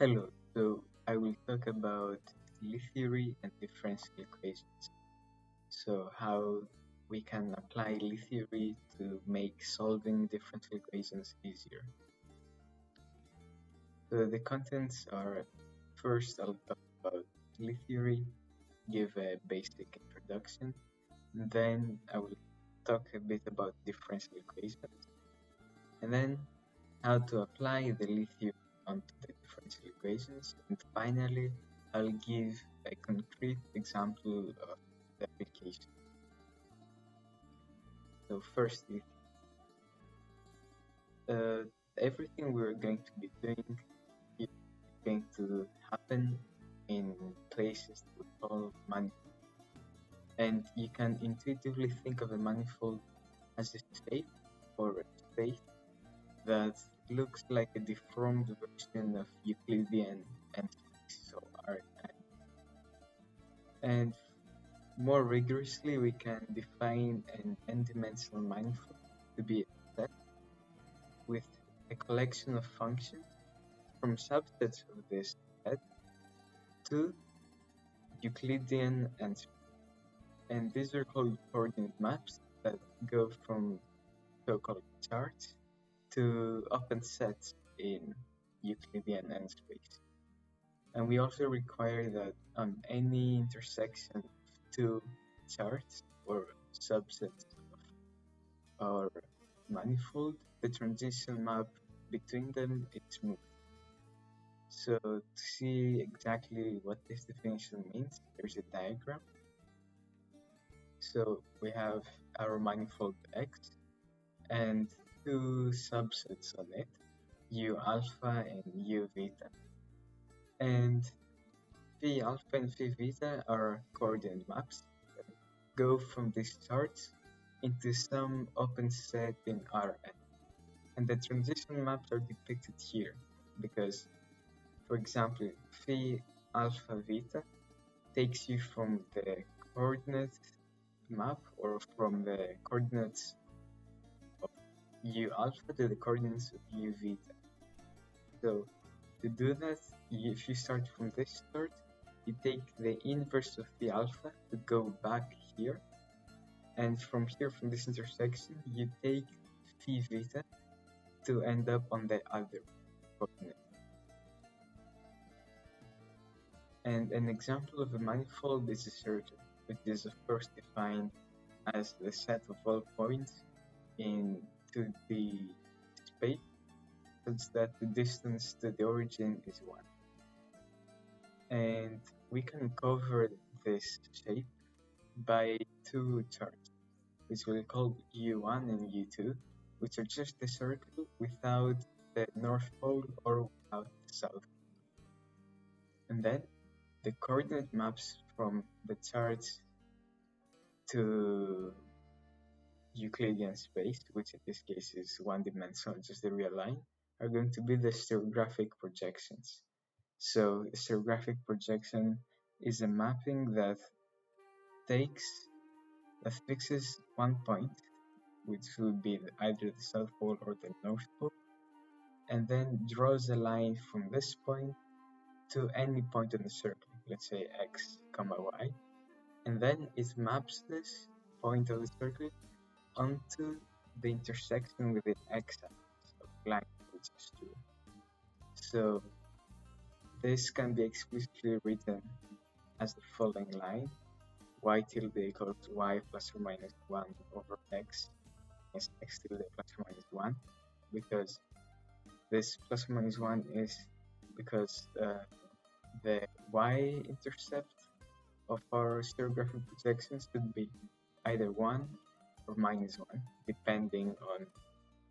Hello, so I will talk about Lie theory and differential equations. So how we can apply Lie theory to make solving differential equations easier. So the contents are, first I'll talk about Lie theory, give a basic introduction, and then I will talk a bit about differential equations, and then how to apply the Lie theory onto the differential equations, and finally I'll give a concrete example of the application. So firstly, uh, everything we're going to be doing is going to happen in places we call manifolds. And you can intuitively think of a manifold as a shape or a space that looks like a deformed version of Euclidean n space, so Rn. And more rigorously, we can define an n-dimensional manifold to be a set with a collection of functions from subsets of this set to Euclidean and these are called coordinate maps that go from so-called charts to open sets in Euclidean n space. And we also require that on any intersection of two charts or subsets of our manifold, the transition map between them is smooth. So to see exactly what this definition means, there's a diagram. So we have our manifold X and two subsets on it, U alpha and U beta. And phi alpha and phi beta are coordinate maps that go from these charts into some open set in Rn. And the transition maps are depicted here because, for example, phi alpha beta takes you from the coordinate map or from the coordinates of U alpha to the coordinates of U beta. So to do that, if you start from this start, you take the inverse of phi alpha to go back here, and from here, from this intersection, you take phi beta to end up on the other coordinate. And an example of a manifold is a circle, which is of course defined as the set of all points in 2D space such that the distance to the origin is 1. And we can cover this shape by two charts, which we'll call U1 and U2, which are just a circle without the North Pole or without the South. And then the coordinate maps from the charts to Euclidean space, which in this case is one-dimensional, just the real line, are going to be the stereographic projections. So a stereographic projection is a mapping that fixes one point, which will be either the South Pole or the North Pole, and then draws a line from this point to any point in the circle, let's say x, comma y, and then it maps this point of the circle onto the intersection with the x-axis of the line, which is 2. So this can be explicitly written as the following line: y tilde equals y plus or minus 1 over x minus x tilde plus or minus 1, because this plus or minus 1 is because the y-intercept of our stereographic projections could be either 1 or minus 1, depending on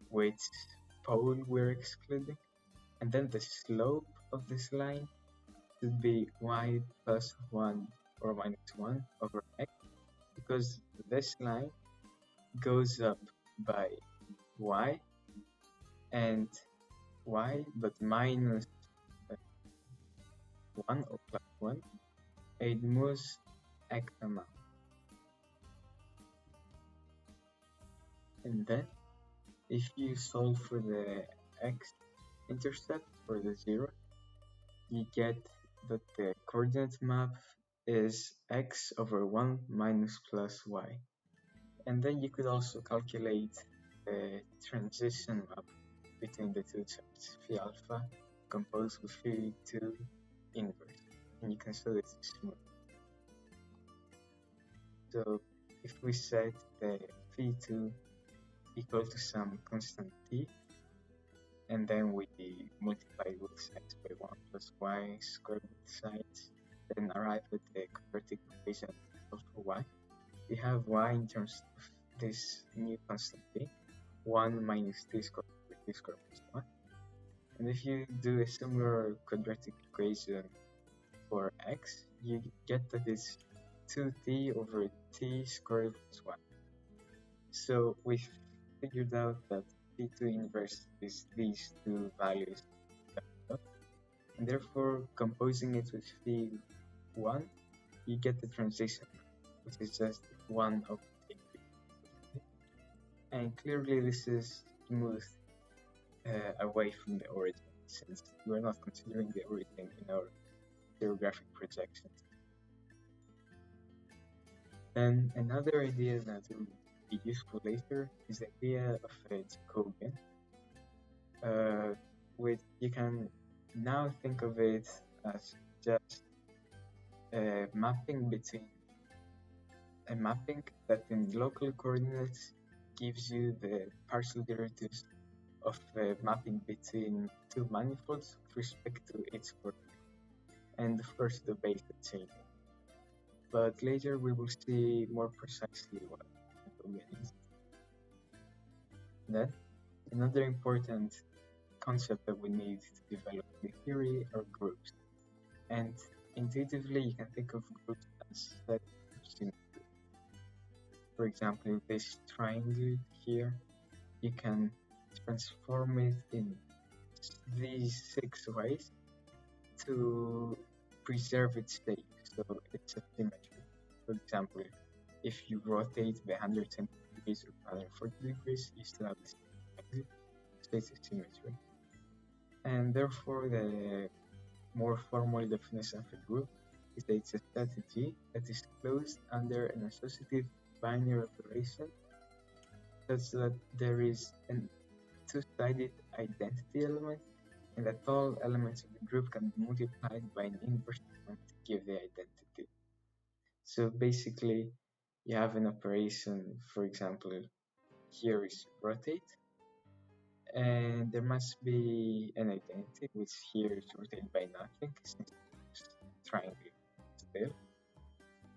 which pole we're excluding. And then the slope of this line should be y plus 1 or minus 1 over x, because this line goes up by y and y, but minus 1 or plus 1, it moves x amount. And then if you solve for the x-intercept, for the 0, you get that the coordinate map is x over 1 minus plus y. And then you could also calculate the transition map between the two charts, phi alpha composed with phi 2 inverse, and you can show this smooth. So if we set the phi 2 equal to some constant t, and then we multiply both sides by 1 plus y, square both sides, then arrive at the quadratic equation of y. We have y in terms of this new constant t, 1 minus t squared over t squared plus 1. And if you do a similar quadratic equation for x, you get that it's 2t over t squared plus 1. So we figured out that t2 inverse is these two values, and therefore composing it with phi1, you get the transition, which is just 1 over t. And clearly this is smooth away from the origin, since we're not considering the origin in our geographic projections. And another idea that will be useful later is the idea of a Jacobian, which you can now think of it as just a mapping that in local coordinates gives you the partial derivatives of a mapping between two manifolds with respect to each coordinate, and of course the base change. But later we will see more precisely what Jacobian is. Then another important concept that we need to develop the theory are groups, and intuitively you can think of groups as sets of symmetry. For example, this triangle here, you can transform it in these 6 ways to preserve its shape, so it's a symmetry. For example, if you rotate by 120 degrees or 140 degrees, you still have the same angle, so it's a symmetry. And therefore, the more formal definition of a group is that it's a strategy that is closed under an associative binary operation such that there is a two-sided identity element, and that all elements of the group can be multiplied by an inverse element to give the identity. So basically, you have an operation, for example, here is rotate, and there must be an identity, which here is rotated by nothing, since it's triangle still.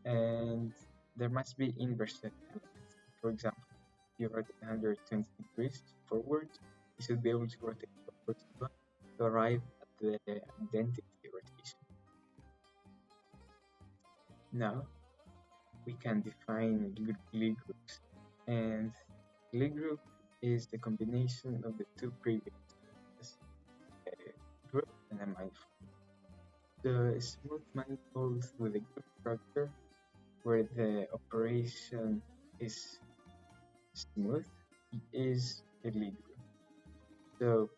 And there must be inverse elements. For example, if you rotate 120 degrees forward, you should be able to rotate forward to arrive at the identity rotation. Now, we can define Lie groups, and Lie group is the combination of the two previous, a group and a manifold. The smooth manifold with a group structure, where the operation is smooth, is a Lie group. So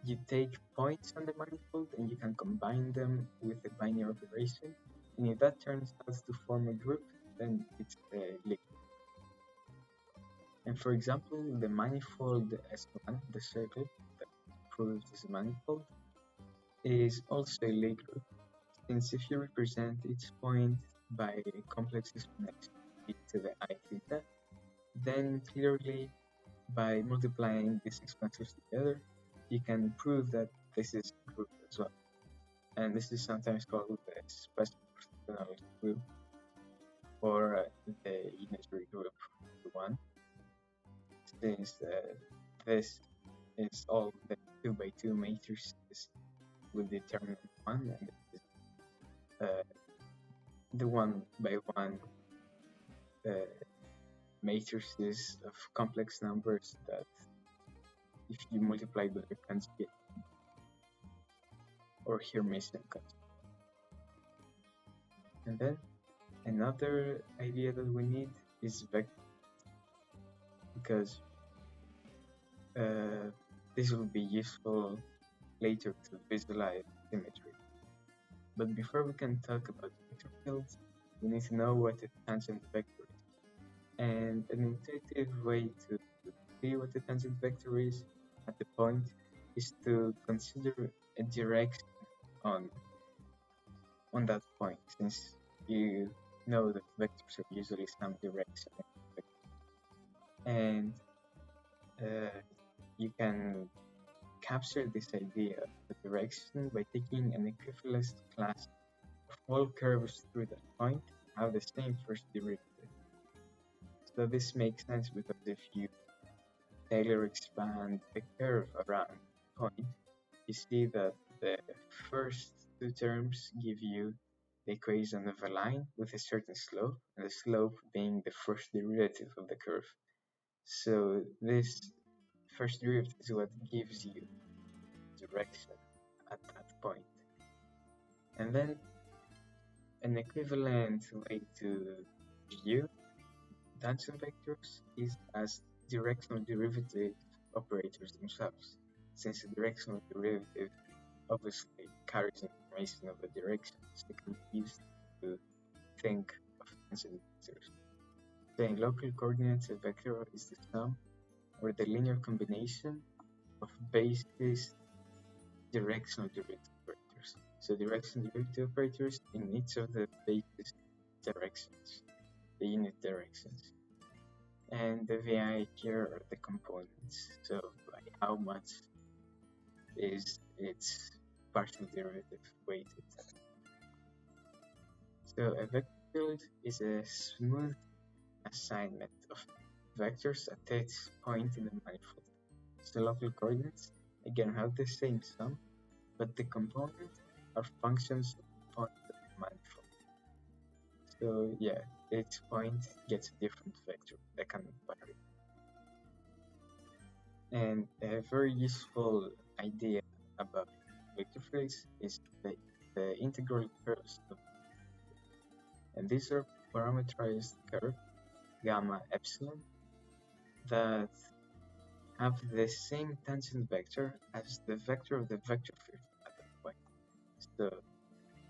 you take points on the manifold and you can combine them with a binary operation, and if that turns out to form a group, then it's a Lie group. And for example, the manifold S1, the circle that proves this manifold, is also a Lie group, since if you represent each point by a complex exponential e to the I theta, then clearly by multiplying these exponentials together, you can prove that this is a group as well. And this is sometimes called the special orthogonal group, or the unitary group 1, since this is all the 2x2 matrices with determinant 1, and this is the 1x1 matrices of complex numbers that if you multiply by their conjugate or Hermitian conjugate. And then another idea that we need is vector, because this will be useful later to visualize symmetry. But before we can talk about vector fields, we need to know what a tangent vector is. And an intuitive way to see what a tangent vector is at the point is to consider a direction on that point, since you know that vectors are usually some direction, and you can capture this idea of the direction by taking an equivalence class of all curves through that point have the same first derivative. So this makes sense because if you Taylor expand a curve around a point, you see that the first two terms give you the equation of a line with a certain slope, and the slope being the first derivative of the curve. So this first derivative is what gives you direction at that point. And then an equivalent way to view tangent vectors is as directional derivative operators themselves, since the directional derivative obviously carries information of the direction, so it can be used to think of tangent vectors. So in local coordinates, a vector is the sum or the linear combination of basis directional derivative operators. So directional derivative operators in each of the basis directions, the unit directions. And the VI here are the components, so by how much is its partial derivative weighted. So a vector field is a smooth assignment of vectors at each point in the manifold. So local coordinates again have the same sum, but the components are functions of the point of the manifold. So yeah, each point gets a different vector that can vary. And a very useful idea about vector fields is the integral curves. And these are parameterized curves, gamma, epsilon, that have the same tangent vector as the vector of the vector field at that point. So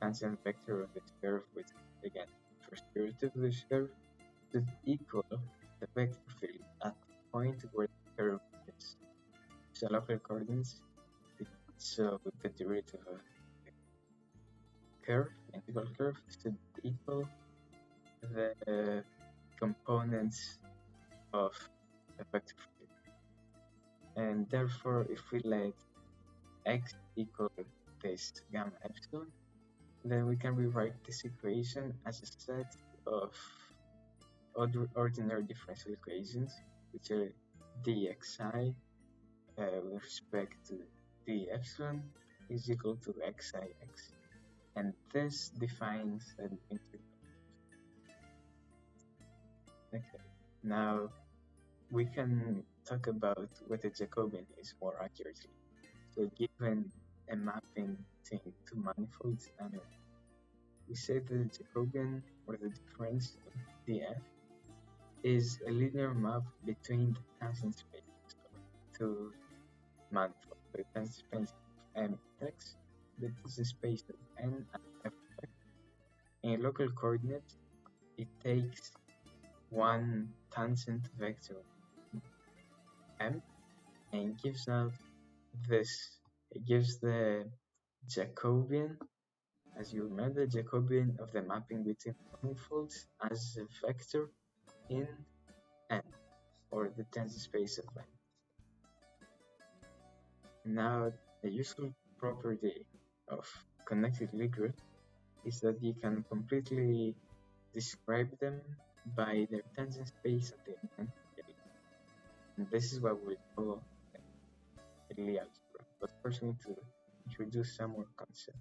tangent vector of this curve with, again, first derivative of this curve should equal the vector field at the point where the curve is. So local coordinates, so the derivative of the curve, integral curve, should equal the components of the vector field. And therefore, if we let x equal this gamma epsilon, then we can rewrite this equation as a set of ordinary differential equations, which are dxi with respect to d epsilon is equal to xix, and this defines an integral. Okay, now we can talk about what a Jacobian is more accurately. So given a mapping between two manifolds, and we say that the Jacobian or the differential df is a linear map between the tangent spaces of two manifolds. The tangent space of m x, the tangent space of n and f. In a local coordinate, it takes one tangent vector m and gives out this. It gives the Jacobian, as you remember, the Jacobian of the mapping between manifolds as a vector in n, or the tangent space of n. Now, the useful property of connected Lie groups is that you can completely describe them by their tangent space at the end. And this is what we call a Lie algebra. But first we need to introduce some more concepts.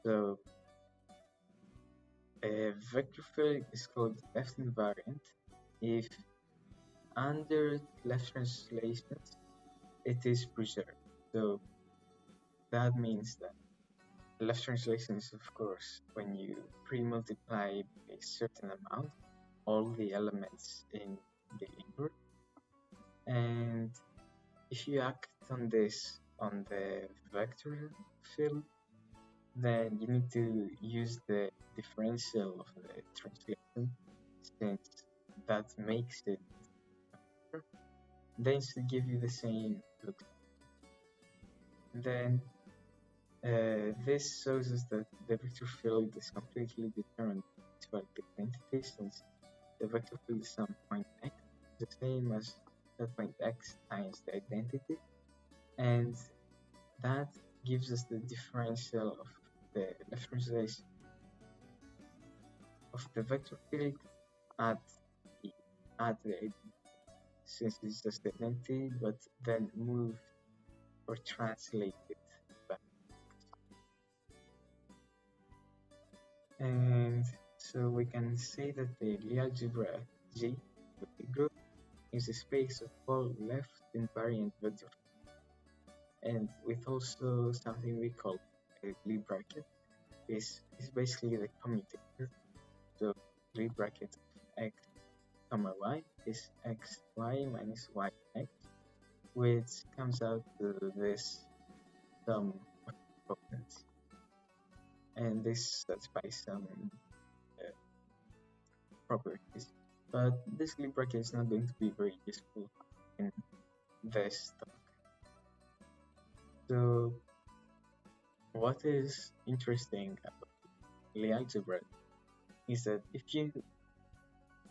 So a vector field is called left invariant if under left translations it is preserved. So that means that left translation is, of course, when you pre-multiply a certain amount all the elements in the Lie group, and if you act on this on the vector field, then you need to use the differential of the translation, since that makes it better. Then it should give you the same look. Then this shows us that the vector field is completely determined by the identity, since the vector field is some point x, the same as that point x times the identity, and that gives us the differential of the left translation of the vector field at the identity, since it's just the identity, but then move or translate it back. And so we can say that the Lie algebra G of the group is a space of all left invariant vector, and with also something we call a Lie bracket. Is basically the commutator. So Lie bracket of x comma y is xy minus yx, which comes out to this sum of components, and this satisfies some properties. But this Lie bracket is not going to be very useful in this talk. So what is interesting about Lie algebra is that if you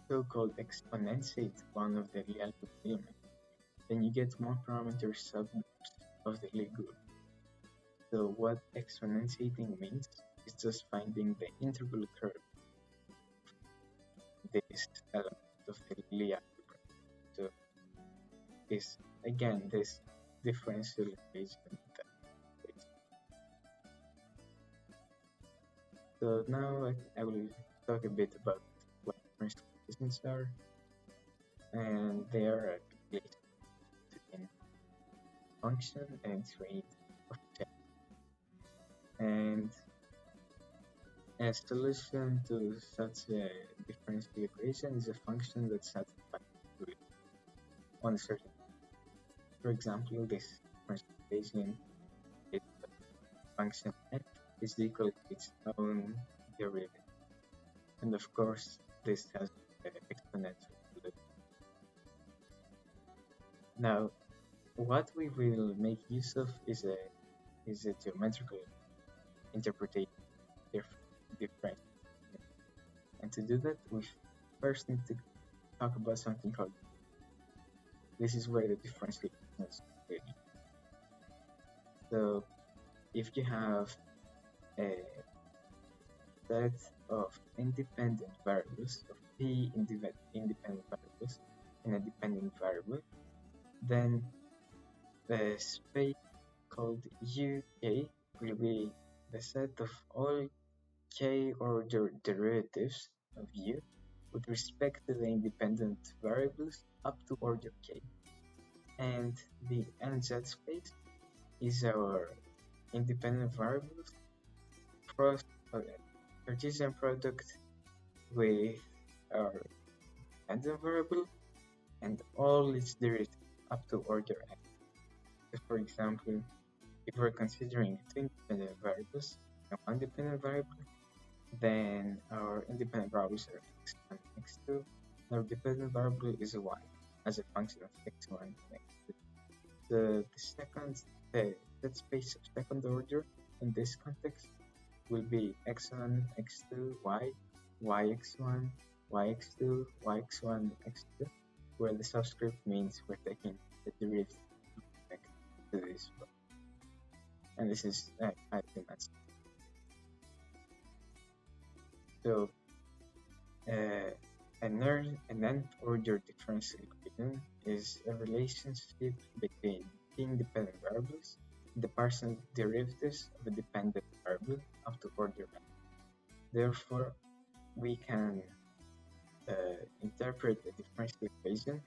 so-called exponentiate one of the Lie algebra elements, then you get more parameter subgroups of the Lie group. So what exponentiating means is just finding the integral curve of this element of the Lie algebra. So is again this differential equation. So now I will talk a bit about what differential equations are, and they are a relation between function and its rate of change. And a solution to such a differential equation is a function that satisfies the rule on a certain. For example, this differential equation is a function f is equal to its own derivative, and of course this has exponential value. Now what we will make use of is a geometrical interpretation of differential, and to do that we first need to talk about something called, this is where the differential equations really. So if you have a set of independent variables, of p independent variables and a dependent variable, then the space called UK will be the set of all k order derivatives of u with respect to the independent variables up to order k, and the nz space is our independent variables cross Cartesian product with our dependent variable and all its derivatives up to order n. So for example, if we're considering two independent variables and one dependent variable, then our independent variables are x1 and x2, and our dependent variable is y as a function of x1 and x2. The that space of second order in this context will be x1, x2, y, yx1, yx2, yx1, x2, where the subscript means we're taking the derivative with respect to this one. And this is five-dimensional. So an nth order differential equation is a relationship between independent variables and the partial derivatives of a dependent variable up to order n. Therefore, we can interpret the differential equation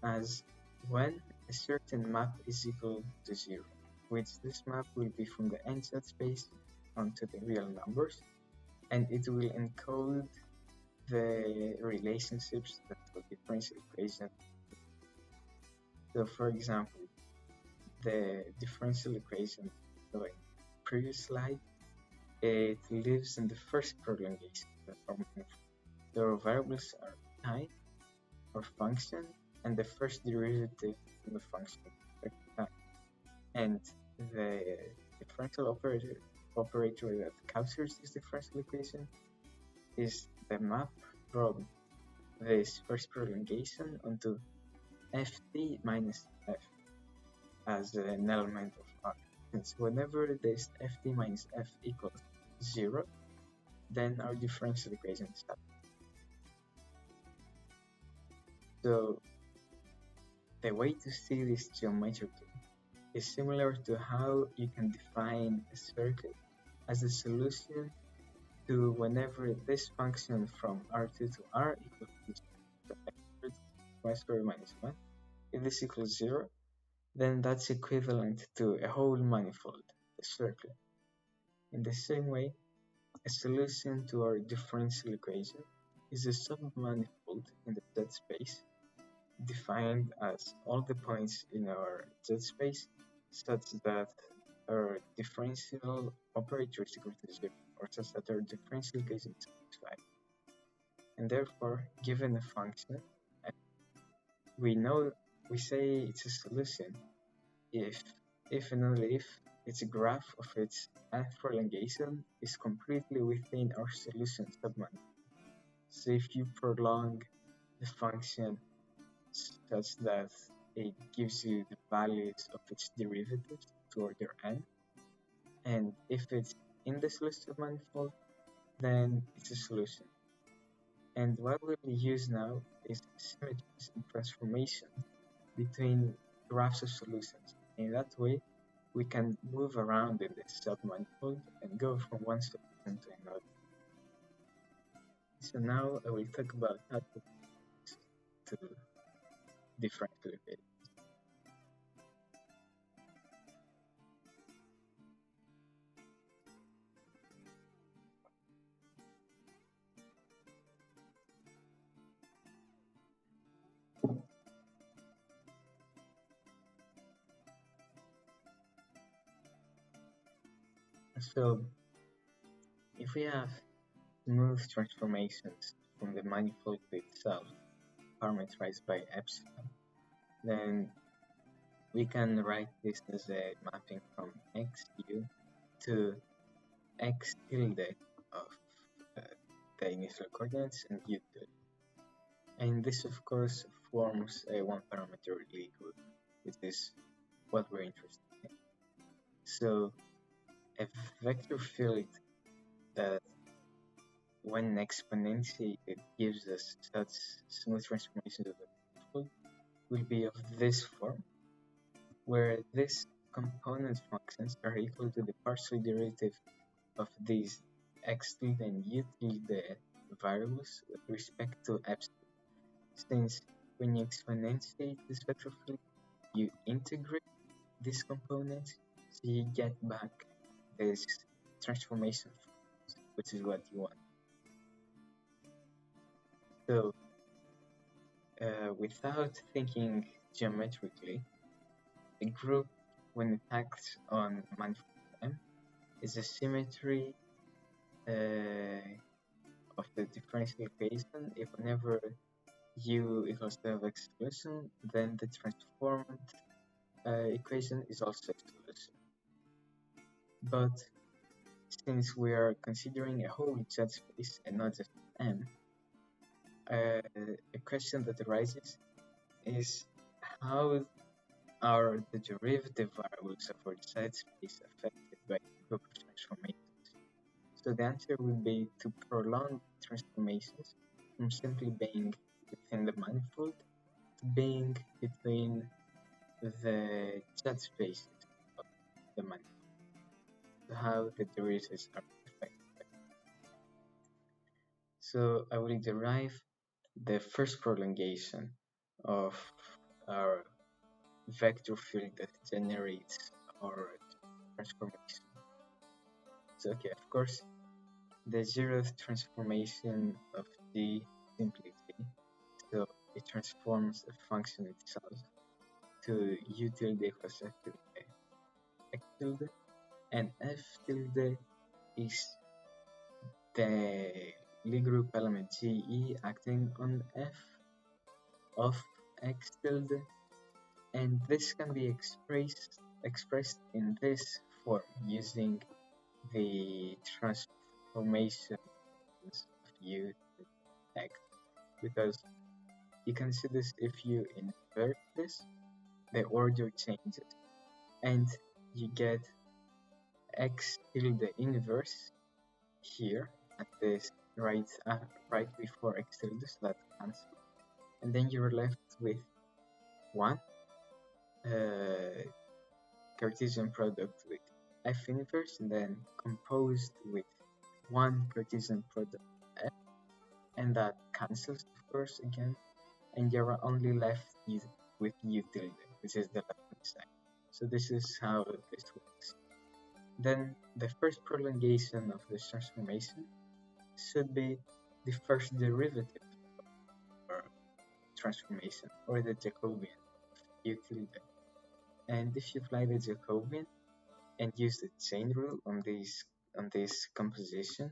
as when a certain map is equal to 0, which this map will be from the nz space onto the real numbers, and it will encode the relationships that the differential equation. So for example, the differential equation, so in previous slide, it lives in the first prolongation of our manifold. The variables are time or function and the first derivative of the function at time. And the differential operator that captures this differential equation is the map from this first prolongation onto ft minus f as an element of R. Since whenever this ft minus f equals 0, then our differential equation is satisfied. So the way to see this geometrically is similar to how you can define a circle as a solution to whenever this function from R2 to R equals y squared minus 1. If this equals 0, then that's equivalent to a whole manifold, a circle. In the same way, a solution to our differential equation is a submanifold in the Z space, defined as all the points in our Z space such that our differential operator is equal to 0, or such that our differential equation is satisfied. And therefore, given a function, we say it's a solution if and only if its graph of its nth prolongation is completely within our solution submanifold. So if you prolong the function such that it gives you the values of its derivatives to order n, and if it's in the solution submanifold, then it's a solution. And what we'll use now is symmetries and transformations between graphs of solutions. In that way, we can move around in this submanifold and go from one solution to another. So now I will talk about how to differential equations. So if we have smooth transformations from the manifold itself, parameterized by epsilon, then we can write this as a mapping from xu to x tilde of the initial coordinates and u tilde. And this, of course, forms a one-parameter Lie group, which is what we're interested in. So a vector field that, when exponentiated, gives us such smooth transformations of the manifold will be of this form, where these component functions are equal to the partial derivative of these x tilde and u tilde variables with respect to epsilon. Since when you exponentiate this vector field, you integrate these components, so you get back this transformation, which is what you want. So without thinking geometrically, a group, when it acts on manifold M, is a symmetry of the differential equation if whenever u equals to x solution, then the transformed equation is also a solution. But since we are considering a whole Z space and not just M, a question that arises is how are the derivative variables of our Z space affected by the group of transformations? So the answer would be to prolong transformations from simply being within the manifold to being between the Z spaces of the manifold, to how the derivatives are affected. So I will derive the first prolongation of our vector field that generates our transformation. So okay, of course, the zeroth transformation of d simply t, so it transforms the function itself to u tilde equals f tilde x tilde, and f tilde is the Lie group element GE acting on F of x tilde, and this can be expressed in this form using the transformations of U to X, because you can see this if you invert this, the order changes, and you get X tilde inverse here at this right before X tilde, so that cancels, and then you're left with one Cartesian product with F inverse, and then composed with one Cartesian product F, and that cancels, of course, again, and you're only left with U tilde, which is the left hand side. So this is how this works. Then the first prolongation of this transformation should be the first derivative of transformation, or the Jacobian of U tilde. And if you apply the Jacobian and use the chain rule on this composition,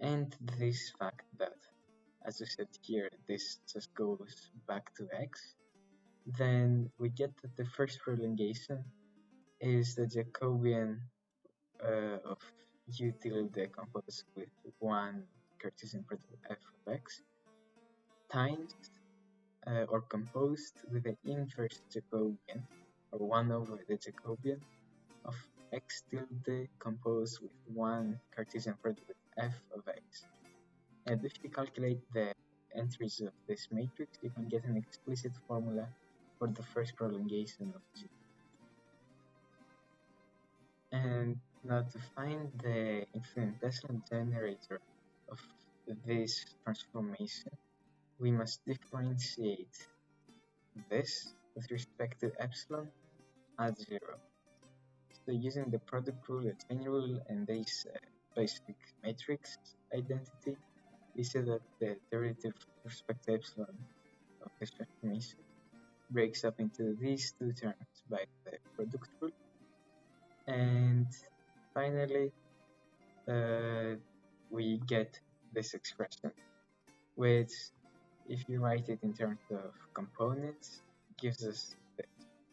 and this fact that, as I said here, this just goes back to X, then we get that the first prolongation is the Jacobian of U tilde composed with one Cartesian product F of X times or composed with the inverse Jacobian, or 1 over the Jacobian of X tilde composed with one Cartesian product with F of X. And if you calculate the entries of this matrix, you can get an explicit formula for the first prolongation of G. And now to find the infinitesimal generator of this transformation, we must differentiate this with respect to epsilon at 0. So using the product rule, the chain rule, and this basic matrix identity, we see that the derivative with respect to epsilon of this transformation breaks up into these two terms by the product rule. And finally, we get this expression, which, if you write it in terms of components, gives us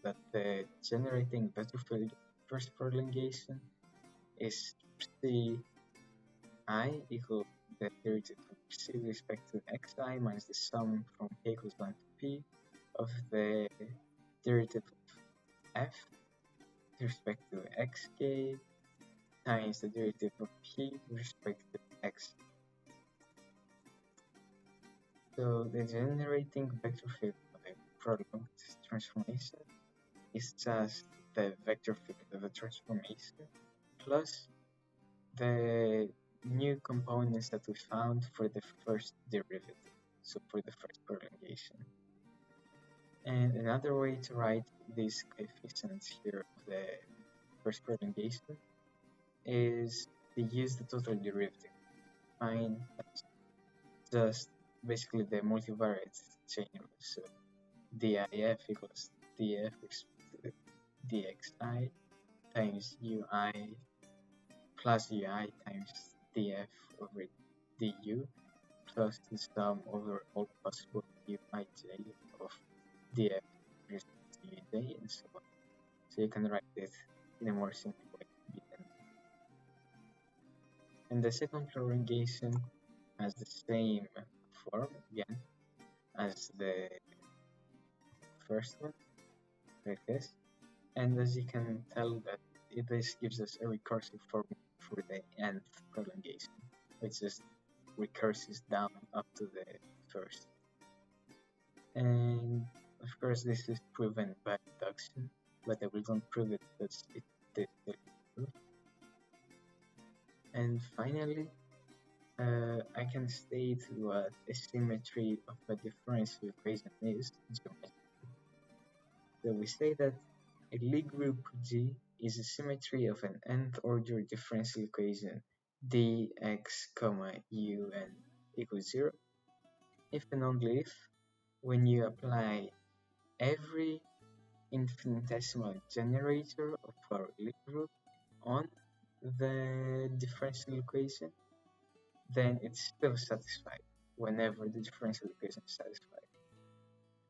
that the generating vector field first prolongation is Ci equal the derivative of C with respect to xi minus the sum from k equals 1 to p of the derivative of f with respect to xk times the derivative of p with respect to x. So the generating vector field of a prolonged transformation is just the vector field of a transformation plus the new components that we found for the first derivative, so for the first prolongation. And another way to write these coefficients here of the first prolongation is to use the total derivative. Find just basically the multivariate chain rule. So DIF equals DF dxi times ui plus ui times df over du plus the sum over all possible uij of df respect to uj and so on. So you can write it in a more simple way. And the second prolongation has the same form again as the first one, like this. And as you can tell, that this gives us a recursive form for the nth prolongation, which just recurses down up to the first. And of course, this is proven by deduction, but I will not prove it because it did proof. And finally, I can state what a symmetry of a differential equation is geometrically. So we say that a Lie group G is a symmetry of an nth order differential equation dx, un equals 0 if and only if, when you apply every infinitesimal generator of our Lie group on the differential equation, then it's still satisfied whenever the differential equation is satisfied.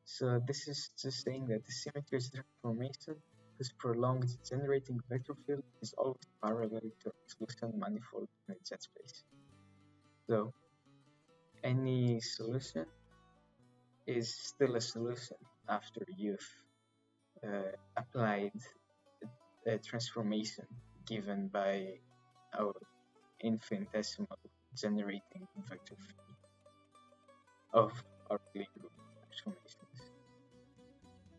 So this is just saying that the symmetry transformation whose prolonged generating vector field is always parallel to a solution manifold in a Z space. So any solution is still a solution after you've applied a transformation given by our infinitesimal generating vector field of our Lie group transformations.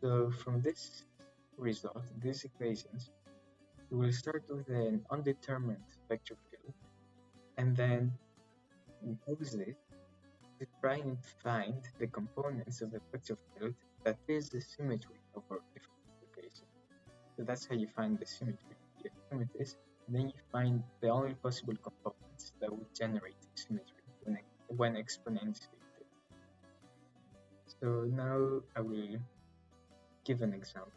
So from this result, these equations, we will start with an undetermined vector field and then impose it to try and find the components of the vector field that is the symmetry of our differential equation. So that's how you find the symmetry. You assume it is, and then you find the only possible components that would generate symmetry when exponentiated. So now I will give an example.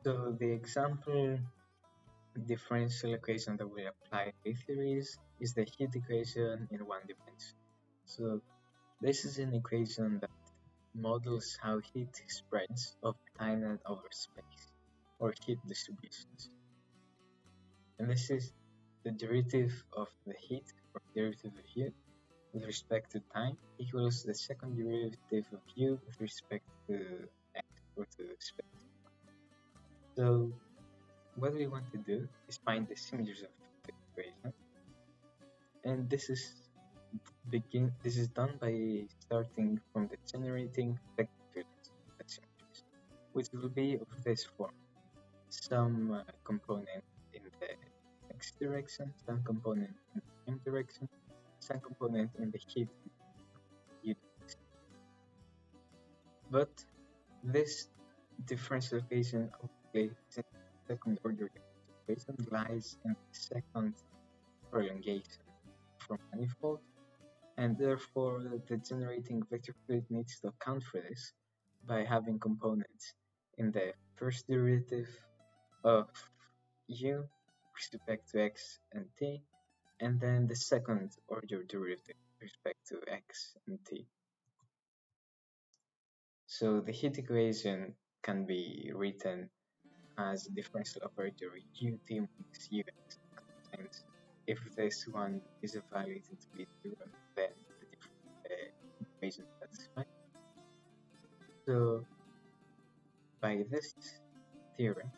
So the example differential equation that we apply in theories is the heat equation in one dimension. So this is an equation that models how heat spreads over time and over space, or heat distributions. And this is the derivative of the heat, or derivative of u, with respect to time equals the second derivative of u with respect to x, or to space. So what we want to do is find the symmetries of the equation, and this is done by starting from the generating vector fields symmetries, which will be of this form: some component in the x direction, some component in the m direction, some component in the heat u direction. But this differential equation obviously is in the second order equation, lies in the second prolongation from manifold, and therefore the generating vector field needs to account for this by having components in the first derivative of u with respect to x and t, and then the second order derivative with respect to x and t. So the heat equation can be written as differential operator ut minus ux, and if this one is evaluated to be 0, then the equation is satisfied. So by this theorem,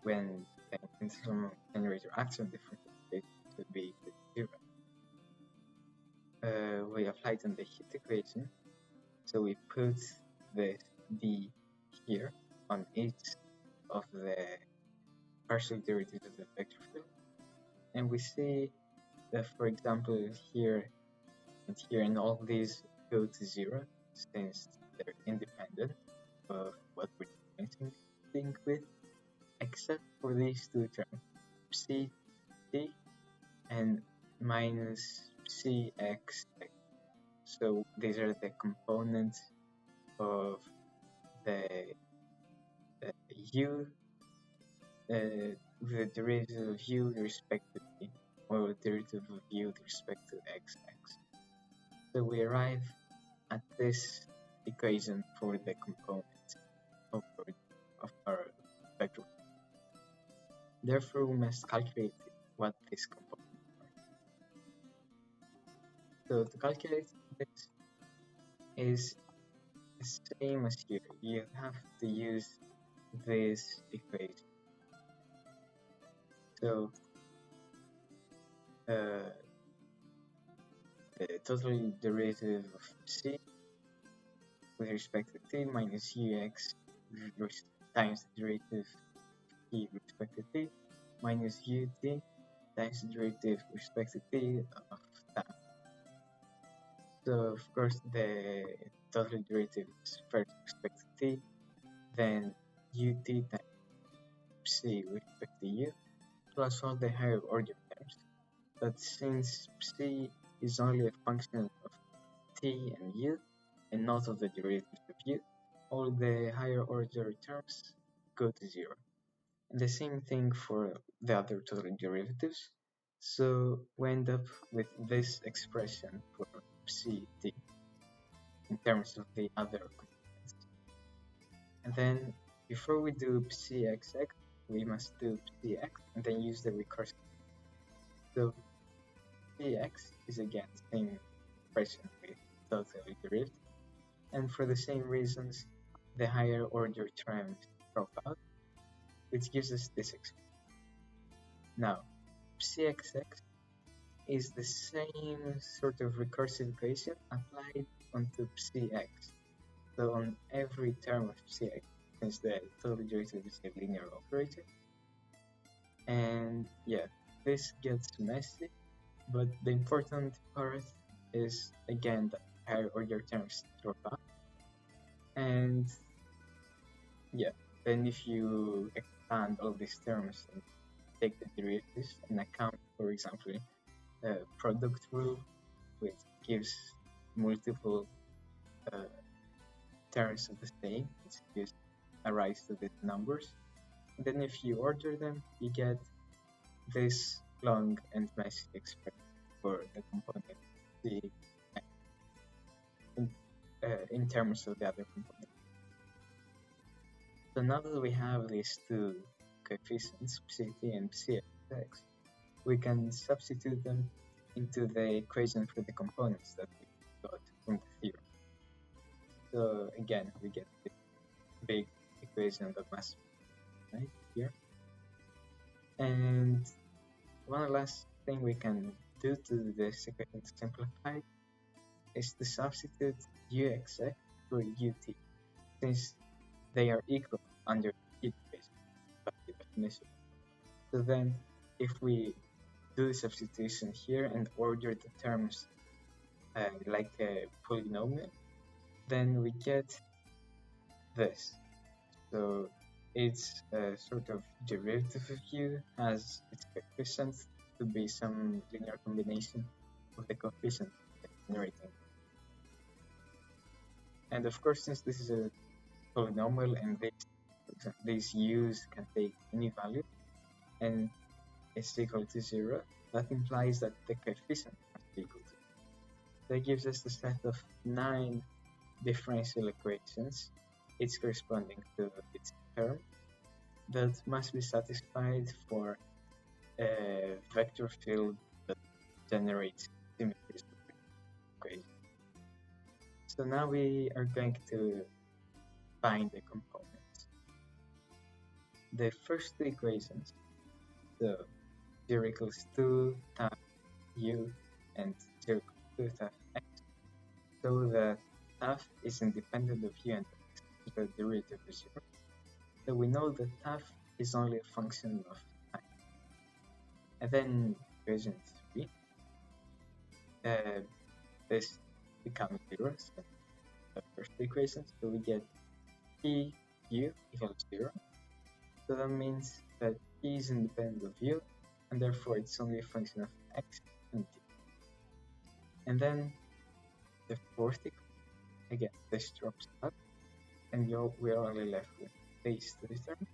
when the infinitesimal generator acts on differential equation, it would be 0. We applied on the heat equation, so we put the d here on each of the partial derivatives of the vector field, and we see that, for example, here and here, and all these go to 0 since they're independent of what we're differentiating with, except for these two terms, ct and minus cx. So these are the components of the u, the derivative of u with respect to t, or the derivative of u with respect to x. So we arrive at this equation for the components of our vector. Therefore, we must calculate what this component are. So to calculate this is the same as here. You have to use this equation. So the total derivative of c with respect to t minus ux times the derivative of t with respect to t minus ut times the derivative with respect to t of time. So of course the total derivative is first with respect to t, then ut times psi with respect to u plus all the higher order terms. But since psi is only a function of t and u and not of the derivatives of u, all the higher order terms go to zero. And the same thing for the other total derivatives. So we end up with this expression for psi t in terms of the other components. And then before we do psi xx, we must do psi x and then use the recursive. So psi x is again the same expression with total derivative. And for the same reasons, the higher order terms drop out, which gives us this expression. Now, psi xx is the same sort of recursive equation applied onto psi x. So on every term of psi x, since the total derivative is a linear operator. And yeah, this gets messy, but the important part is again that higher order terms drop out. And yeah, then if you expand all these terms and take the derivatives and account, for example, the product rule, which gives multiple terms of the same, which gives a rise to these numbers. And then if you order them, you get this long and messy expression for the component in terms of the other component. So now that we have these two coefficients, psi t and psi x, we can substitute them into the equation for the components that we got from the theorem. So again, we get this big equation that must be right here. And one last thing we can do to this equation to simplify is to substitute uxx for ut, since they are equal under the equation by the definition. So then, if we do the substitution here and order the terms like a polynomial, then we get this. So its sort of derivative of u has its coefficient to be some linear combination of the coefficient generating. And of course, since this is a polynomial and these u's can take any value and it's equal to 0, that implies that the coefficient must be equal to 0. That gives us a set of 9 differential equations, each corresponding to its term, that must be satisfied for a vector field that generates symmetries of the equation. So now we are going to find the components. The first two equations, so 0 equals 2 taf u and 0 equals 2 taf x, so that taf is independent of u and x, the derivative is 0. So we know that taf is only a function of time. And then equation 3, this becomes 0, so the first equation, so we get p u equals 0. So that means that p is independent of u, and therefore it's only a function of x and t. And then the fourth equation, again, this drops out, and we are only left with these three terms.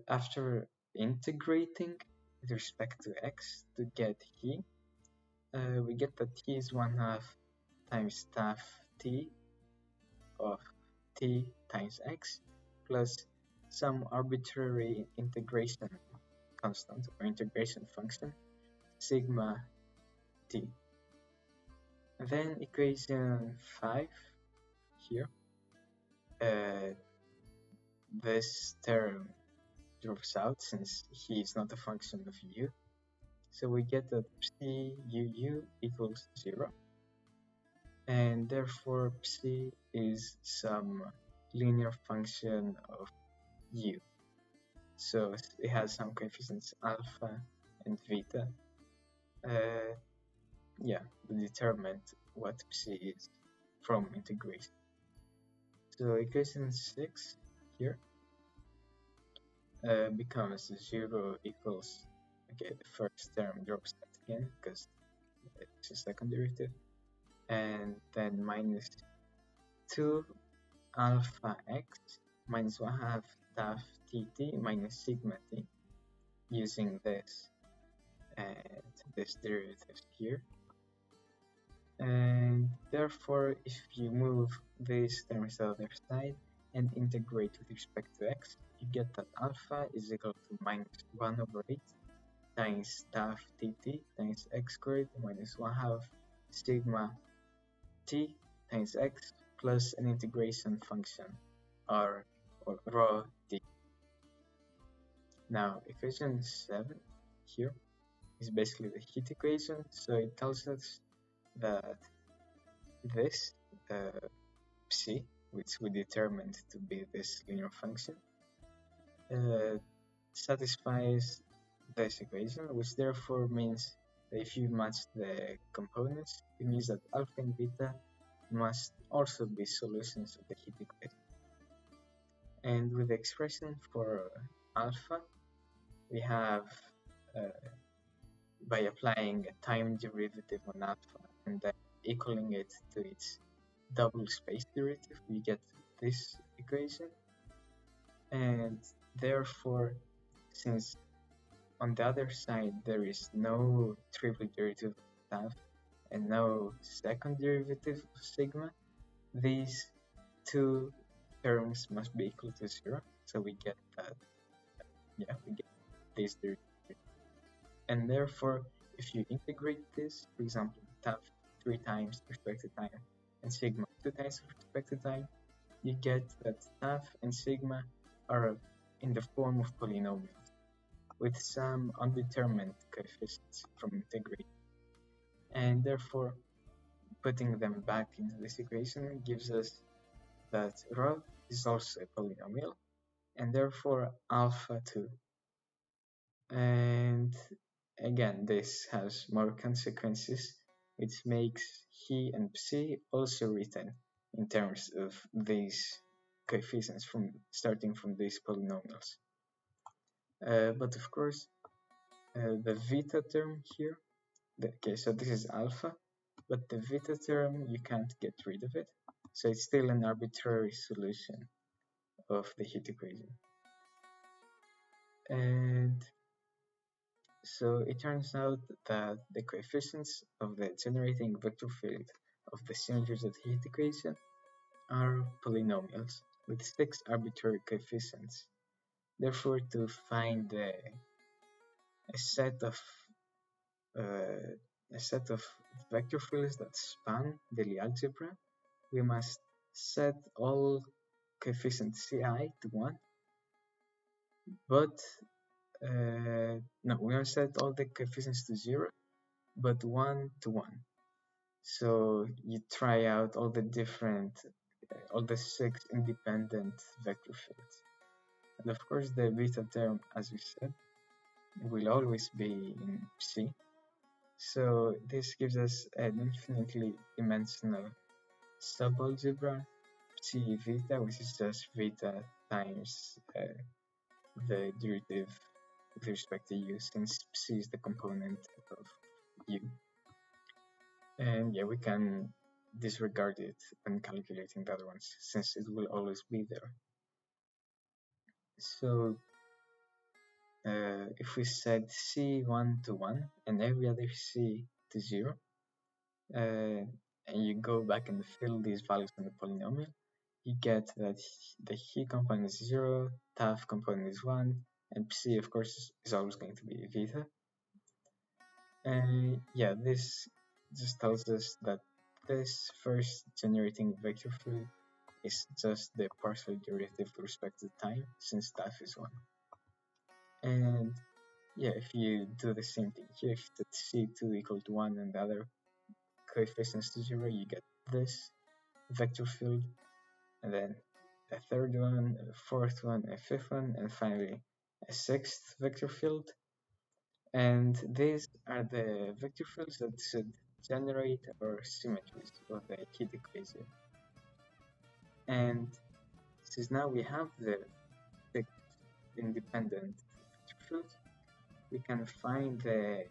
After integrating with respect to x to get t, we get that t is 1/2 times taf t of t times x plus some arbitrary integration constant or integration function sigma t. And then equation 5 here, this term drops out since he is not a function of u. So we get that psi uu equals 0, and therefore psi is some linear function of u. So it has some coefficients alpha and beta. We determined what psi is from integration. So equation 6 here, becomes 0 equals, okay, the first term drops out again because it's a second derivative, and then minus 2 alpha x minus 1 half taf tt minus sigma t, using this and this derivative here. And therefore, if you move these terms to the other side and integrate with respect to x, you get that alpha is equal to minus 1 over 8 times taf tt times x squared minus 1 half sigma t times x plus an integration function r or rho d. Now, equation 7 here is basically the heat equation, so it tells us that this psi, which we determined to be this linear function, satisfies this equation, which therefore means that if you match the components, it means that alpha and beta must also be solutions of the heat equation. And with the expression for alpha, we have, by applying a time derivative on alpha and then equaling it to its double space derivative, we get this equation. And therefore, since on the other side there is no triple derivative of taf and no second derivative of sigma, these two terms must be equal to 0. So we get that, yeah, we get this derivative. And therefore, if you integrate this, for example, taf 3 times with respect to time and sigma 2 times with respect to time, you get that taf and sigma are in the form of polynomials with some undetermined coefficients from integrating. And therefore, putting them back into this equation gives us that rho is also a polynomial, and therefore alpha too. And again, this has more consequences, which makes he and psi also written in terms of these coefficients from starting from these polynomials. But of course, the vita term here, okay, so this is alpha, but the vita term, you can't get rid of it. So it's still an arbitrary solution of the heat equation. And so it turns out that the coefficients of the generating vector field of the symmetries of the heat equation are polynomials with 6 arbitrary coefficients. Therefore, to find a set of vector fields that span the algebra, we must set all coefficients ci to 1, but no, we must set all the coefficients to 0, but 1 to 1. So you try out all the different, all the 6 independent vector fields. And of course, the beta term, as we said, will always be in psi. So this gives us an infinitely dimensional subalgebra psi vita, which is just vita times the derivative with respect to u, since psi is the component of u. And yeah, we can disregard it when calculating the other ones, since it will always be there. So if we set c1 to 1 and every other c to 0, and you go back and fill these values in the polynomial, you get that the he component is 0, taf component is 1, and psi, of course, is always going to be vita. And yeah, this just tells us that this first generating vector field is just the partial derivative with respect to time, since taf is 1. And yeah, if you do the same thing here, if you set c2 equal to 1 and the other coefficients to 0, you get this vector field, and then a third one, a fourth one, a fifth one, and finally a sixth vector field. And these are the vector fields that should generate our symmetries of the heat equation. And since now we have the independent vector field, we can find the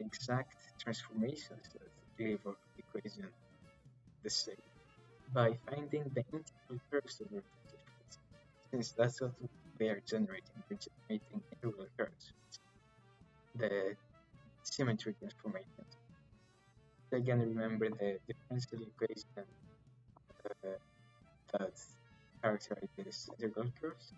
exact transformations that leave our equation the same by finding the integral curves of our vector fields, since that's what they are generating. They're generating integral curves, the symmetry transformations. So again, remember the differential equation that characterizes integral curves.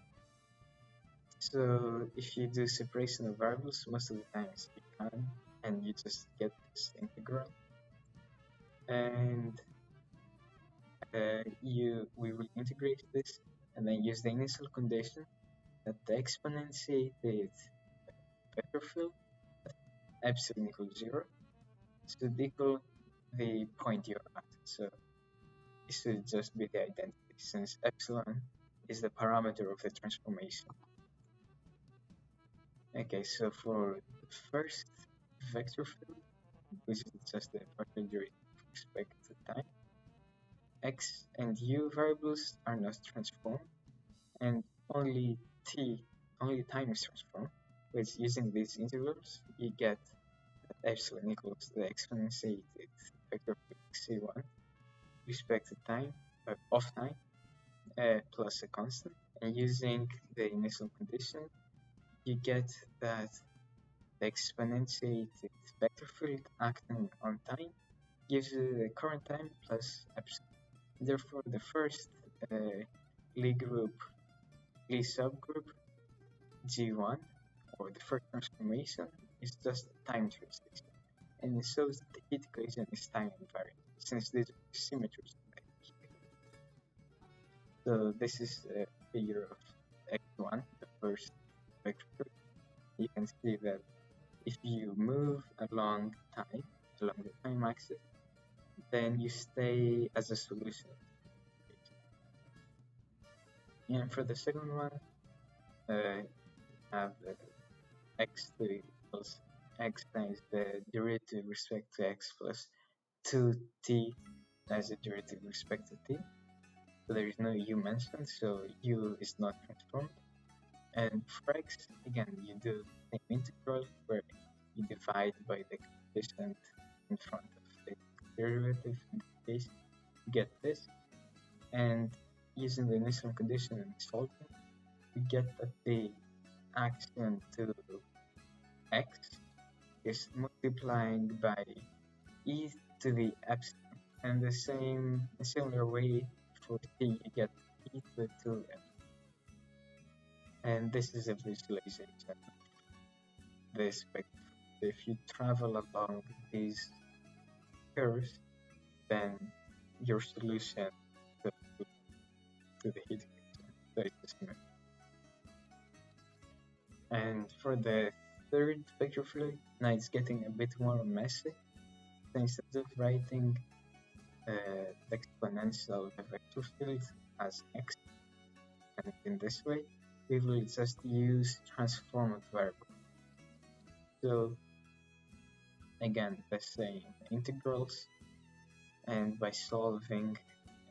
So if you do separation of variables, most of the times you can, and you just get this integral. And we will integrate this and then use the initial condition that the exponentiated vector field at epsilon equals 0 should equal the point you're at. So it should just be the identity, since epsilon is the parameter of the transformation. Okay, so for the first vector field, which is just the partial derivative with respect to time, x and u variables are not transformed, and only time is transformed. With using these integrals, you get that epsilon equals the exponentiated vector field c1 respect to time of time plus a constant, and using the initial condition, you get that the exponentiated vector field acting on time gives you the current time plus epsilon. Therefore, the first Lie subgroup G1, or the first transformation, is just a time translation, and it shows that the heat equation is time invariant, since these are symmetries. So this is a figure of x1, the first vector. You can see that if you move along the time axis, then you stay as a solution. And for the second one, have x2 equals x times the derivative with respect to x plus 2t as a derivative with respect to t. So there is no u mentioned, so u is not transformed. And for x, again, you do the same integral where you divide by the coefficient in front of the derivative. In this case, you get this, and using the initial condition and solving, we get that the action to x is multiplying by e to the epsilon, and the similar way for t, you get e to the 2 epsilon. And this is a visualization of this vector. If you travel along these curves, then your solution to the heat equation. So it's symmetry. And for the third vector field, now it's getting a bit more messy. So instead of writing the exponential vector field as x, and in this way, we will just use transformed variable. So again, the same integrals, and by solving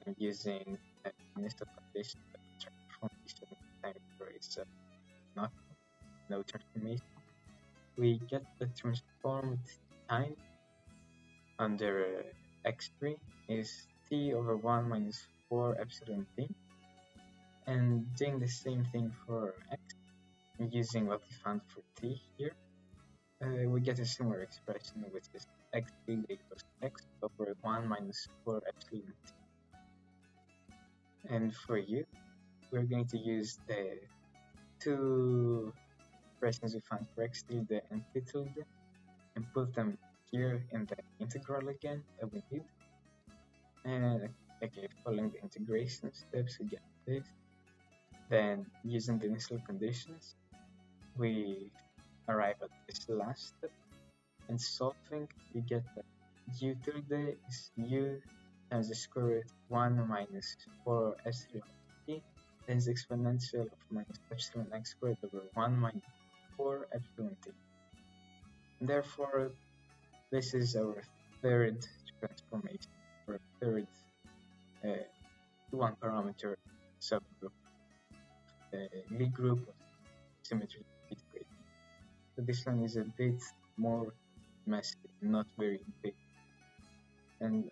and using the initial condition of the transformation time for is no transformation, we get the transformed time under x3 is t over 1 minus 4 epsilon t, and doing the same thing for x, and using what we found for t here, we get a similar expression, which is x3 equals x over 1 minus 4 epsilon t. And for u, we're going to use the two expressions we found for x tilde and t tilde, and put them here in the integral again that we need. And okay, following the integration steps, we get this. Then, using the initial conditions, we arrive at this last step, and solving, we get that u tilde is u times the square root 1 minus 4 epsilon t, then the exponential of minus epsilon x squared over 1 minus 4 epsilon t. And therefore, this is our third transformation, or third one parameter subgroup, the Lie group of symmetry equation. So this one is a bit more messy, not very big. And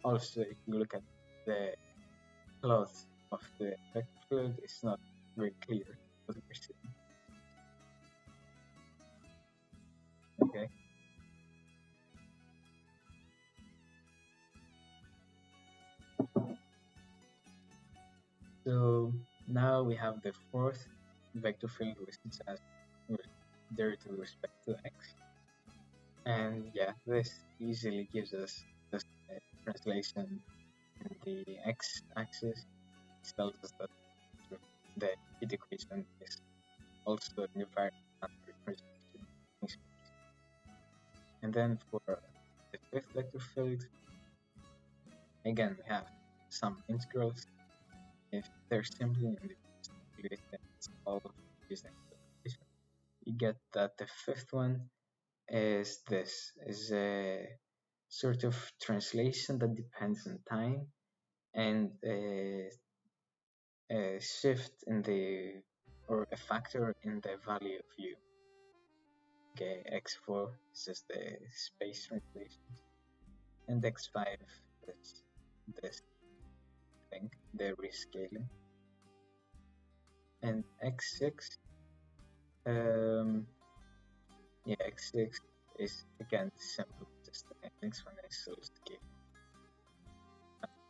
also, if you look at the plot of the vector field, it's not very clear what we're seeing. Okay. So now we have the fourth vector field, which is as there with respect to x. And yeah, this easily gives us just a translation in the x-axis. It tells us that the heat equation is also invariant under translation in space. And then for the fifth vector field, again we have some integrals. If they're simple and it's all using the equation, you get that the fifth one is this, is a sort of translation that depends on time and a shift in the, or a factor in the value of u. Okay, x4 is just the space translation, and x5 is this thing, the rescaling, and x6, x6 is again simple, just the exponential scale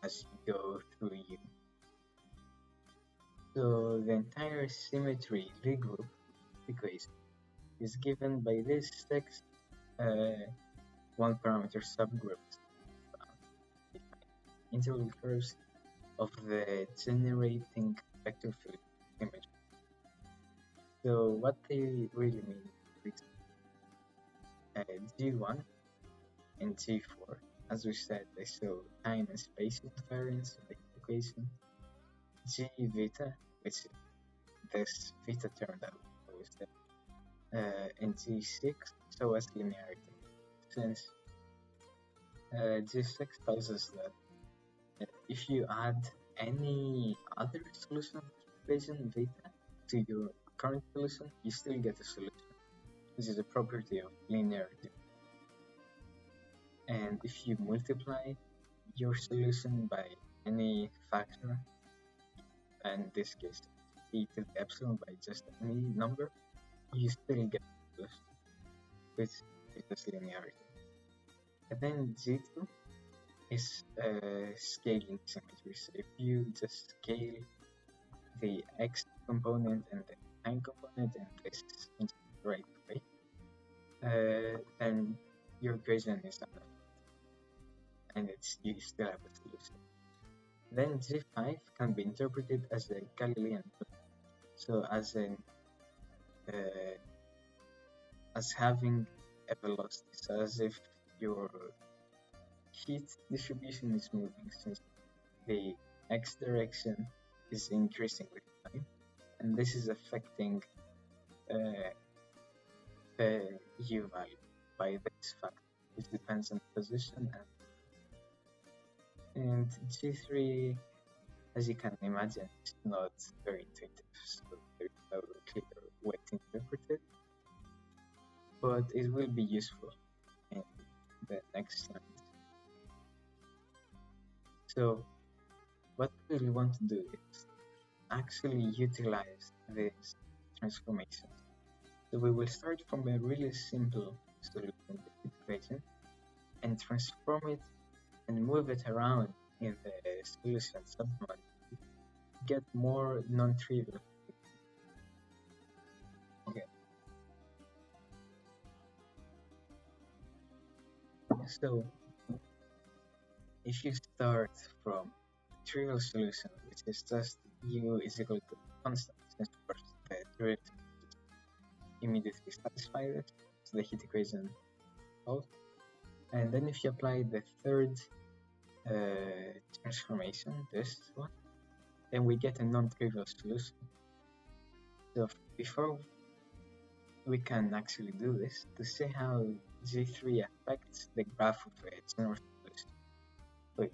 as you go through u. So the entire symmetry Lie group equation is given by this six one parameter subgroups integral curves of the generating vector field image. So what they really mean is G1 and G4, as we said, they show time and space invariance of the equation. G vita, which is this vita term that we always said, and G6 show us linearity, since G6 tells us that if you add any other solution of the equation vita to your current solution, you still get a solution. This is a property of linearity. And if you multiply your solution by any factor, and in this case e to the epsilon by just any number, you still get a solution, which is just linearity. And then G2 is scaling symmetry. So if you just scale the x component and the time component in this right way, then your equation is unaffected, and you still have a solution. Then G5 can be interpreted as a Galilean, so as having a velocity, so as if your heat distribution is moving, since the x direction is increasing with time, and this is affecting the u value by this factor, which depends on position. And G3, as you can imagine, is not very intuitive, so there's no clear way to interpret it, but it will be useful in the next slide. So what we want to do is actually utilize these transformations. So we will start from a really simple solution of the equation and transform it and move it around in the solution subdomain to get more non-trivial. Okay. So if you start from trivial solution, which is just u is equal to constant, since first the derivative immediately satisfies it, so the heat equation solved. And then if you apply the third transformation, this one, then we get a non-trivial solution. So before we can actually do this, to see how G3 affects the graph of a general solution,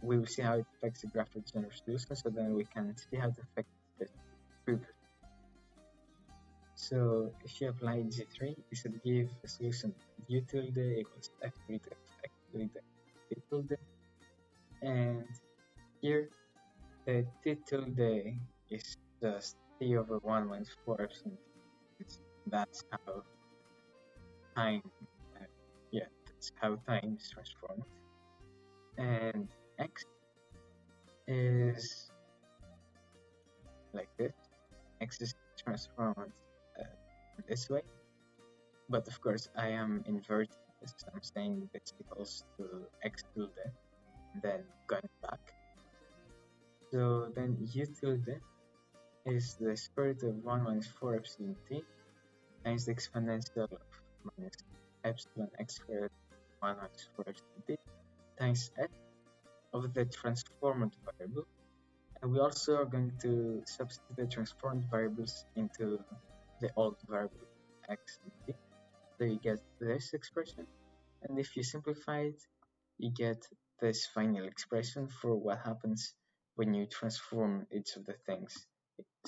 we will see how it affects the graph of general solution, so then we can see how it affects the previous. So if you apply G3, this would give a solution u tilde equals f tilde of x tilde t tilde, and here the t tilde is just t over 1 minus 4 epsilon t. That's how time, that's how time is transformed. And x is like this. X is transformed this way, but of course I am inverting this. I'm saying this equals to x tilde, and then going back. So then u tilde is the square root of 1 minus 4 epsilon t times the exponential of minus epsilon x squared 1 minus 4 epsilon t times f of the transformed variable. And we also are going to substitute the transformed variables into the old variable x and t. So you get this expression, and if you simplify it, you get this final expression for what happens when you transform each of the things.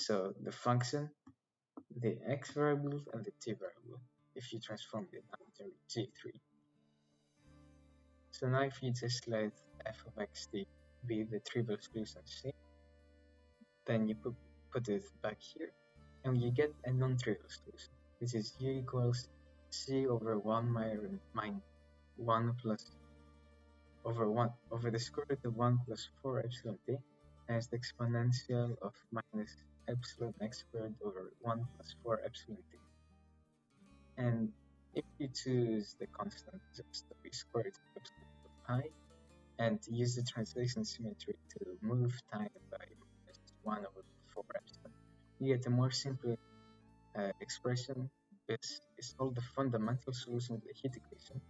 So the function, the x variable, and the t variable, if you transform it under G3. So now if you just let f of xt be the trivial solution C, then you put it back here, and you get a non-trivial solution, which is u equals c over 1 minus 1 plus over the square root of 1 plus 4 epsilon t times the exponential of minus epsilon x squared over 1 plus 4 epsilon t. And if you choose the constant just to be squared epsilon pi and use the translation symmetry to move time by minus 1 over 4 epsilon, you get a more simple expression. This is called the fundamental solution of the heat equation,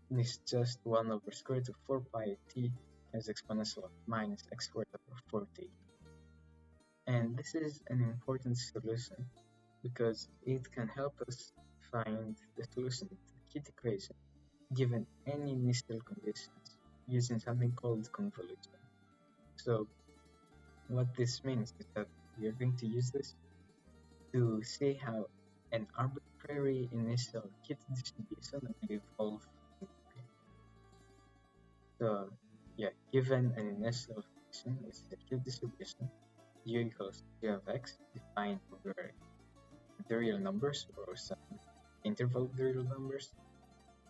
and it's just 1 over square root of 4 pi t times exponential of minus x squared over 4t. And this is an important solution because it can help us find the solution to the heat equation given any initial conditions using something called convolution. So what this means is that we are going to use this to see how an arbitrary initial heat distribution will evolve. So given an initial function is the heat distribution, u equals g of x defined over the real numbers or some interval of the real numbers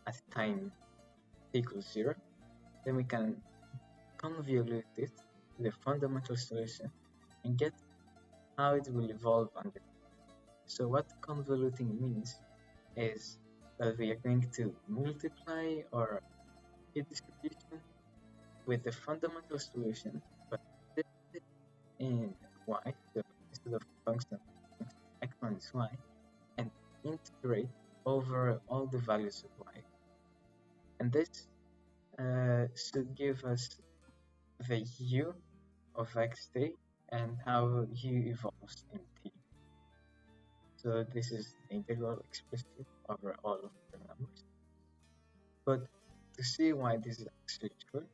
at time t equals 0, then we can convolute it to the fundamental solution and get how it will evolve under. So what convoluting means is that we are going to multiply our heat distribution with the fundamental solution, but in y, so instead of function x minus y, and integrate over all the values of y. And this should give us the u of xt and how u evolves in t. So this is the integral expressed over all of the numbers. But to see why this is actually true,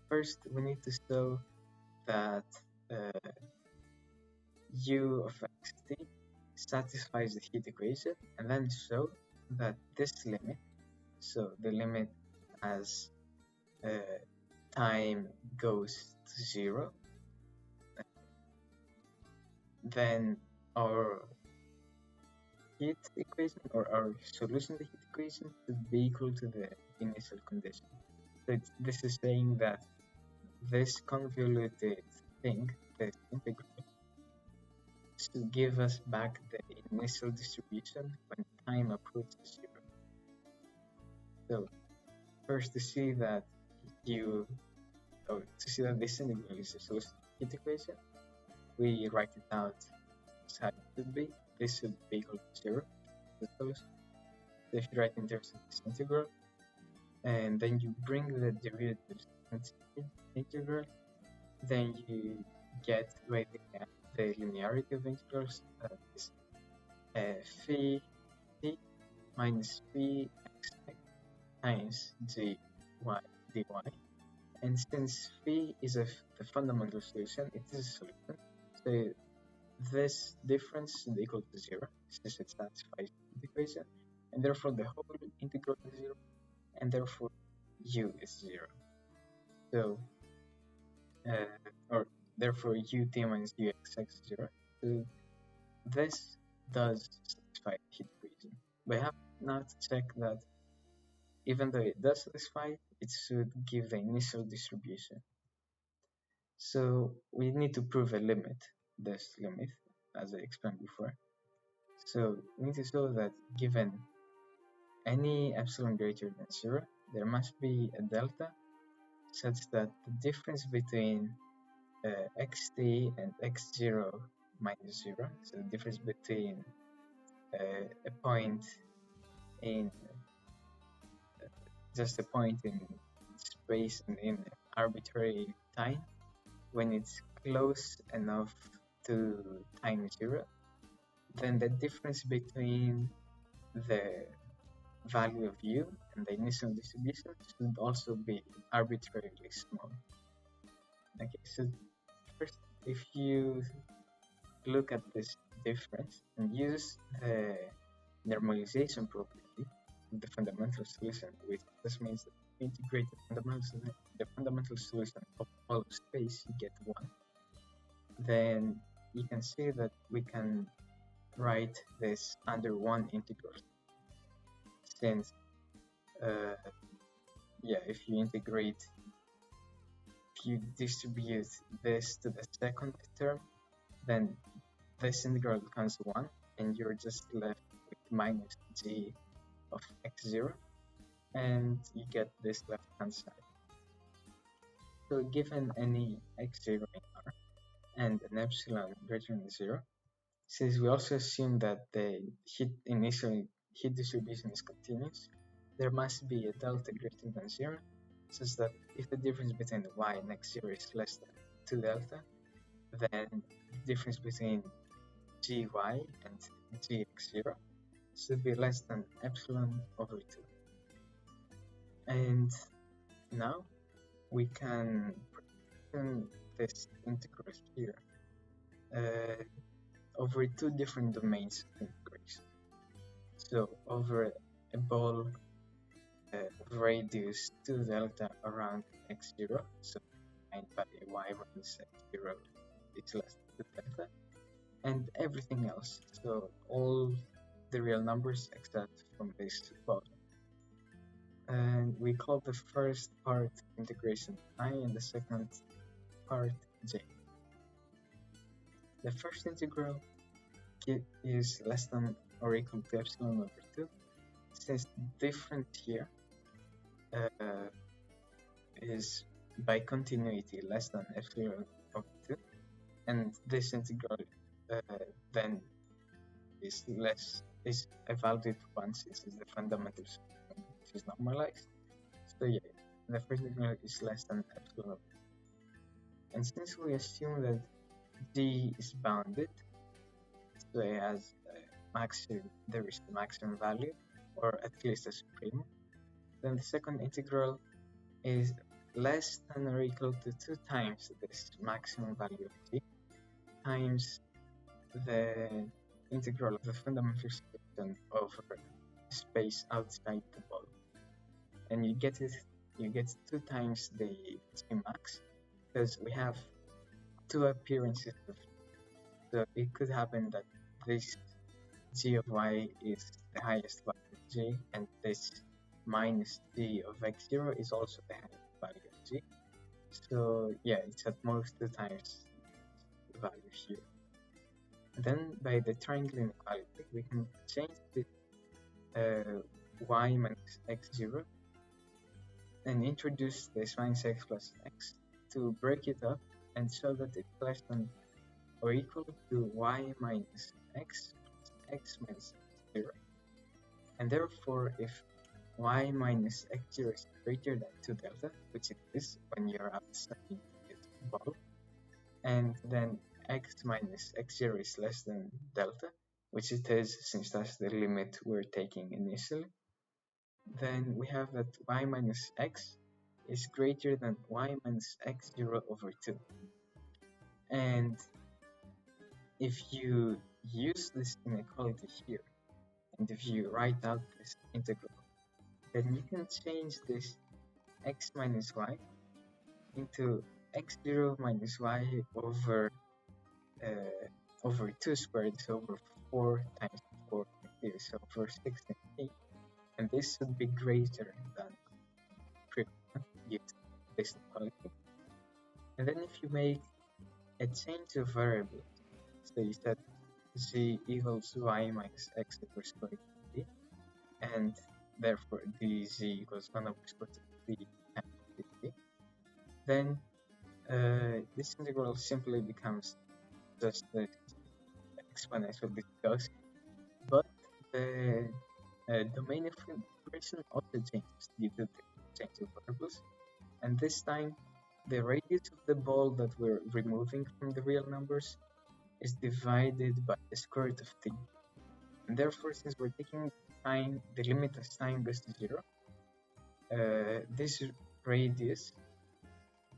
first we need to show that u of xt satisfies the heat equation, and then show that this limit, so the limit as time goes to 0, then our heat equation or our solution to the heat equation should be equal to the initial condition. So this is saying that this convoluted thing, this integral, should give us back the initial distribution when time approaches 0. So first, to see that this integral is a solution to the heat equation, we write it out as how it should be. This should be equal to 0, the solution. So if you write in terms of this integral, and then you bring the derivatives to the integral, then you get by the linearity of integrals, is phi t minus phi xi times gy dy. And since phi is the fundamental solution, it is a solution. So this difference is equal to 0 since it satisfies the equation, and therefore the whole integral is 0, and therefore u is 0. So, or therefore ut minus uxx is 0. So this does satisfy the heat equation. We have now to check that even though it does satisfy, it should give the initial distribution. So we need to prove a limit, this limit, as I explained before. So we need to show that given any epsilon greater than 0, there must be a delta such that the difference between xt and x0 minus 0, so the difference between a point in just a point in space and in arbitrary time, when it's close enough to time 0, then the difference between the value of u and the initial distribution should also be arbitrarily small. Okay, so first, if you look at this difference and use the normalization property of the fundamental solution, which this means that if you integrate the fundamental solution of all of space, you get 1. Then you can see that we can write this under 1 integral, since if you distribute this to the second term, then this integral becomes 1, and you're just left with minus g of x0, and you get this left hand side. So given any x0 in R and an epsilon greater than 0, since we also assume that the initial heat distribution is continuous, there must be a delta greater than 0, such that if the difference between y and x0 is less than 2 delta, then the difference between gy and gx0 should be less than epsilon over 2. And now we can present this integral here over 2 different domains of integration. So over a ball of radius 2 delta around x0, so defined by y minus x0 is less than 2 delta, and everything else, so all the real numbers except from this ball. And we call the first part integration I and the second part j. The first integral is less than or equal to epsilon over 2, since different here is by continuity less than epsilon over 2, and this integral then is evaluated once it is the fundamental solution, which is normalized. So yeah, the first integral is less than epsilon over 2. And since we assume that g is bounded, so it has there is the maximum value, or at least a supremum, then the second integral is less than or equal to 2 times this maximum value of g times the integral of the fundamental solution over space outside the ball, and you get 2 times the g max, because we have 2 appearances of it. So it could happen that this g of y is the highest value of g, and this minus g of x0 is also the highest value of g. So yeah, it's at most 2 times the value here. Then by the triangle inequality, we can change the y minus x0 and introduce this minus x plus x to break it up and show that it's less than or equal to y minus x plus x minus x0. And therefore, if y minus x0 is greater than 2 delta, which it is when you're outside the ball, and then x minus x0 is less than delta, which it is since that's the limit we're taking initially, then we have that y minus x is greater than y minus x0 over 2. And if you use this inequality here, and if you write out this integral, then you can change this x minus y into x0 minus y over 2 squared, so over 4 times 4 is over 16, and this should be greater than this inequality. And then if you make a change of variables, so you set z equals y minus x over square root of d, and therefore dz equals 1 over square root of d times dt, then this integral simply becomes just the exponential discussed, but the domain of integration also changes due to the change of variables, and this time the radius of the ball that we're removing from the real numbers is divided by the square root of t, and therefore since we're taking time, the limit as time goes to 0, this radius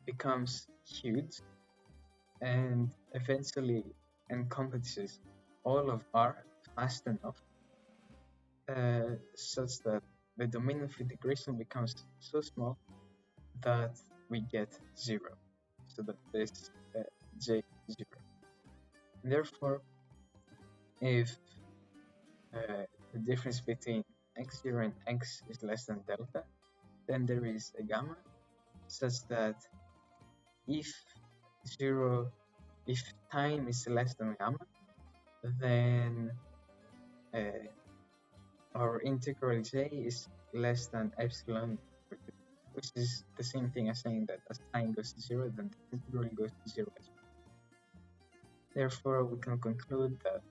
becomes huge and eventually encompasses all of R fast enough such that the domain of integration becomes so small that we get 0, so that this j is 0. And therefore, if the difference between x0 and x is less than delta, then there is a gamma such that if time is less than gamma, then our integral j is less than epsilon, which is the same thing as saying that as time goes to 0, then the integral goes to 0 as well. Therefore, we can conclude that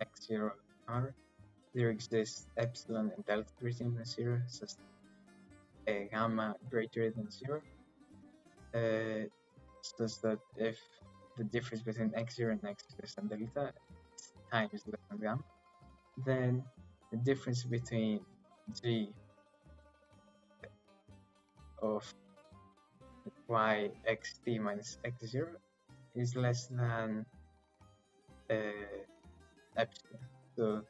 x0 r, there exists epsilon and delta greater than 0, such that a gamma greater than 0, such that if the difference between x0 and x is less than delta, time is less than gamma, then the difference between g of y xt minus x0 is less than epsilon. So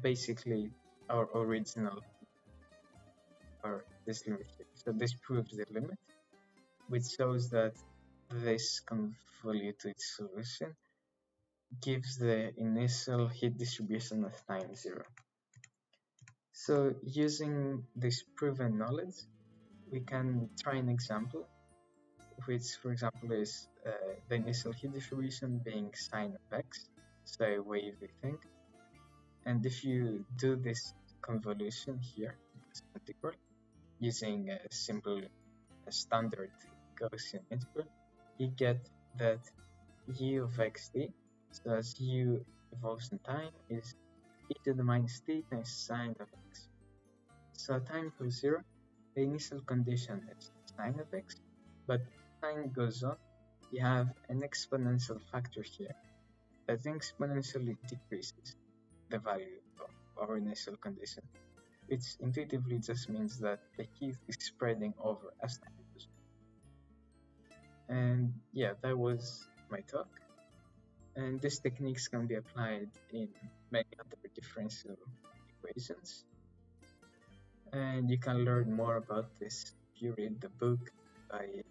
basically our original, or this limit here. So this proves the limit, which shows that this convoluted solution gives the initial heat distribution at time 0. So using this proven knowledge, we can try an example, which for example is the initial heat distribution being sine of x, so a wavy thing. And if you do this convolution here, this integral, using a simple standard Gaussian integral, you get that u of xt, so as u evolves in time, is e to the minus t times sine of x. So at time equals 0, the initial condition is sine of x, but as time goes on, you have an exponential factor here that exponentially decreases the value of our initial condition, which intuitively just means that the heat is spreading over as time goes on. And yeah, that was my talk. And these techniques can be applied in many other differential equations. And you can learn more about this if you read the book by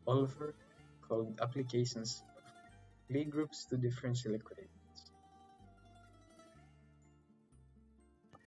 Oliver called Applications of Lie Groups to Differential Equations.